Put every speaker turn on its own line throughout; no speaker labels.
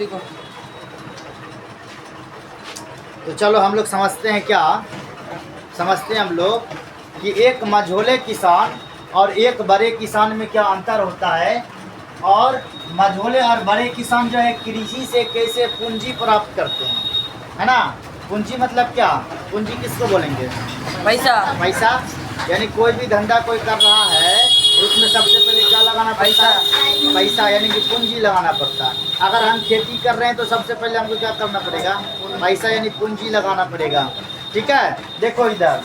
लिखो।
तो चलो हम लोग समझते हैं क्या, समझते हैं हम लोग कि एक मझोले किसान और एक बड़े किसान में क्या अंतर होता है, और मझोले और बड़े किसान जो है कृषि से कैसे पूंजी प्राप्त करते हैं, है ना। पूंजी मतलब क्या, पूंजी किसको बोलेंगे?
पैसा।
पैसा, यानी कोई भी धंधा कोई कर रहा है उसमें सबसे पहले क्या लगाना पड़ता है? पैसा, यानी कि पूंजी लगाना पड़ता है। अगर हम खेती कर रहे हैं तो सबसे पहले हमको क्या करना पड़ेगा? पैसा यानी पूंजी लगाना पड़ेगा। ठीक है, देखो इधर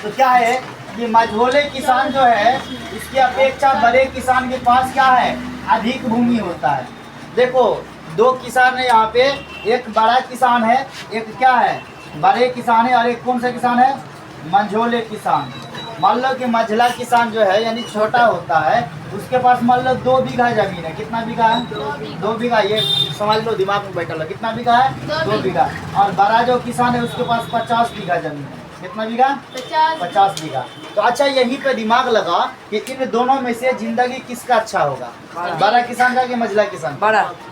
तो क्या है कि मझोले किसान जो है इसकी अपेक्षा बड़े किसान के पास क्या है? अधिक भूमि होता है। देखो दो किसान है यहाँ पे, एक बड़ा किसान है, एक क्या है? बड़े किसान है, और एक कौन सा किसान है? मझोले किसान। मान लो कि मझला किसान जो है यानी छोटा होता है, उसके पास मान लो 2 बीघा जमीन है। कितना बीघा है? 2 बीघा। ये समझ लो, दिमाग में बैठा लो, कितना बीघा है? 2 बीघा। और बड़ा जो किसान है उसके पास 50 बीघा जमीन है। कितना बीघा? 50 बीघा। तो अच्छा यहीं पे दिमाग लगा कि इन दोनों में से जिंदगी किसका अच्छा होगा? बड़ा किसान का कि मझला किसान?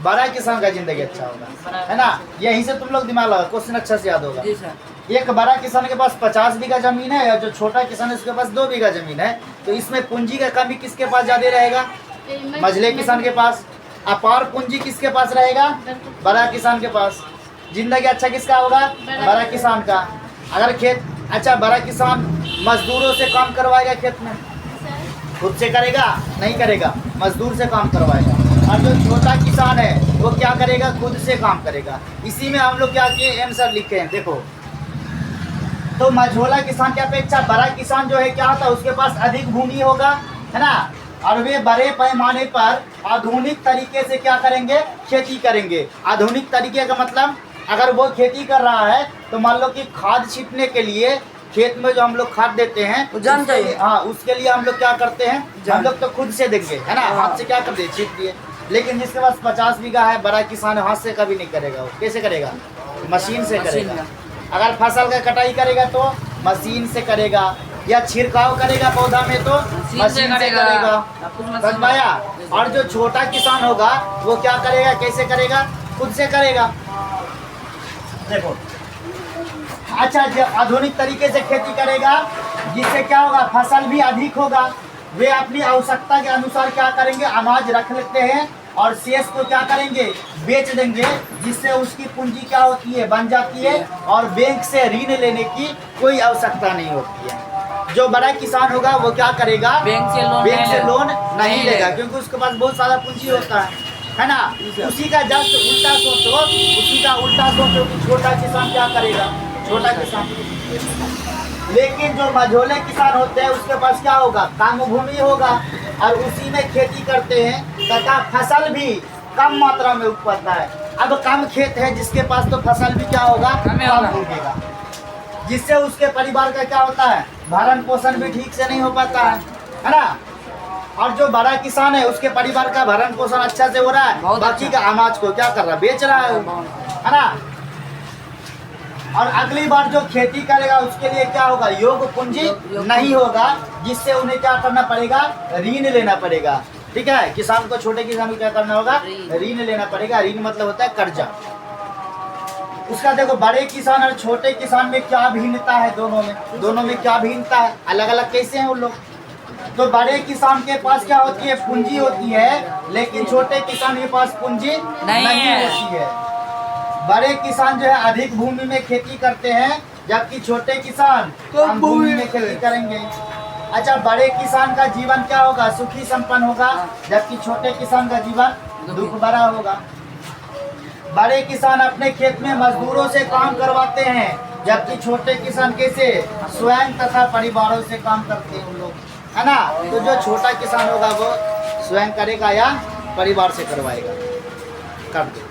बड़ा किसान का जिंदगी अच्छा होगा, है ना। यहीं से तुम लोग दिमाग लगा, क्वेश्चन अच्छा से याद होगा। एक बड़ा किसान के पास 50 बीघा जमीन है और जो छोटा किसान है उसके पास 2 बीघा जमीन है, तो इसमें पूंजी का कमी किसके पास ज्यादा रहेगा? मझले किसान के पास। अपार पूंजी किसके पास रहेगा? बड़ा किसान के पास। जिंदगी अच्छा किसका होगा? बड़ा किसान का। अगर खेत अच्छा, बड़ा किसान मजदूरों से काम करवाएगा खेत में? खुद से करेगा? नहीं करेगा, मजदूर से काम करवाएगा। और जो छोटा किसान है वो क्या करेगा? खुद से काम करेगा। इसी में हम लोग क्या किए, आंसर लिखे हैं। देखो तो मझोला किसान की अपेक्षा बड़ा किसान जो है क्या होता है? उसके पास अधिक भूमि होगा, है ना, और वे बड़े पैमाने पर आधुनिक तरीके से क्या करेंगे? खेती करेंगे। आधुनिक तरीके का मतलब अगर वो खेती कर रहा है तो मान लो कि खाद छींटने के लिए खेत में जो हम लोग खाद देते हैं
जान चाहिए,
हाँ, उसके लिए हम लोग क्या करते हैं? हम लोग तो खुद से देंगे, है ना, हाथ से क्या कर दे, छींट दिए। लेकिन जिसके पास 50 बीघा है, बड़ा किसान, हाथ से कभी नहीं करेगा। वो कैसे करेगा? मशीन से करेगा। अगर फसल का कटाई करेगा तो मशीन से करेगा, या छिड़काव करेगा पौधा में तो मशीन से करेगा। समझ में आया? और जो छोटा किसान होगा वो क्या करेगा? कैसे करेगा? खुद से करेगा। देखो अच्छा, जो आधुनिक तरीके से खेती करेगा जिससे क्या होगा? फसल भी अधिक होगा। वे अपनी आवश्यकता के अनुसार क्या करेंगे? अनाज रख लेते हैं और शेष को क्या करेंगे? बेच देंगे, जिससे उसकी पूंजी क्या होती है? बन जाती है, और बैंक से ऋण लेने की कोई आवश्यकता नहीं होती है। जो बड़ा किसान होगा वो क्या करेगा? बैंक से लोन नहीं लेगा, क्योंकि उसके पास बहुत सारा पूंजी होता है ना। उसी का जस्ट उल्टा सोचो, उसी का उल्टा सोचो कि छोटा किसान क्या करेगा? छोटा किसान। लेकिन जो मझोले किसान होते हैं उसके पास क्या होगा? कम भूमि होगा और उसी में खेती करते हैं तथा फसल भी कम मात्रा में उगता है। अब कम खेत है जिसके पास, तो फसल भी क्या होगा? कम उगेगा, जिससे उसके परिवार का क्या होता है? भरण पोषण भी ठीक से नहीं हो पाता है ना। और जो बड़ा किसान है उसके परिवार का भरण पोषण अच्छा से हो रहा है, बाकी का अनाज को क्या कर रहा है? बेच रहा है ना। और अगली बार जो खेती करेगा उसके लिए क्या होगा? योग पूंजी नहीं होगा, जिससे उन्हें क्या करना पड़ेगा? ऋण लेना पड़ेगा। ठीक है, किसान को, छोटे किसान को क्या करना होगा? ऋण लेना पड़ेगा। ऋण मतलब होता है कर्जा। उसका देखो बड़े किसान और छोटे किसान में क्या भिन्नता है? दोनों में क्या भिन्नता है? अलग अलग कैसे हैं उन लोग? तो बड़े किसान के पास क्या होती है? पूंजी होती है, लेकिन छोटे किसान के पास पूंजी नहीं होती है। बड़े किसान जो है अधिक भूमि में खेती करते हैं, जबकि छोटे किसान कम भूमि में खेती करेंगे। अच्छा, बड़े किसान का जीवन क्या होगा? सुखी संपन्न होगा, जबकि छोटे किसान का जीवन दुख भरा होगा। बड़े किसान अपने खेत में मजदूरों से काम करवाते हैं, जबकि छोटे किसान कैसे? स्वयं तथा परिवारों से काम करते हैं उन लोग, है ना। तो जो छोटा किसान होगा वो स्वयं करेगा या परिवार से करवाएगा? कर दो।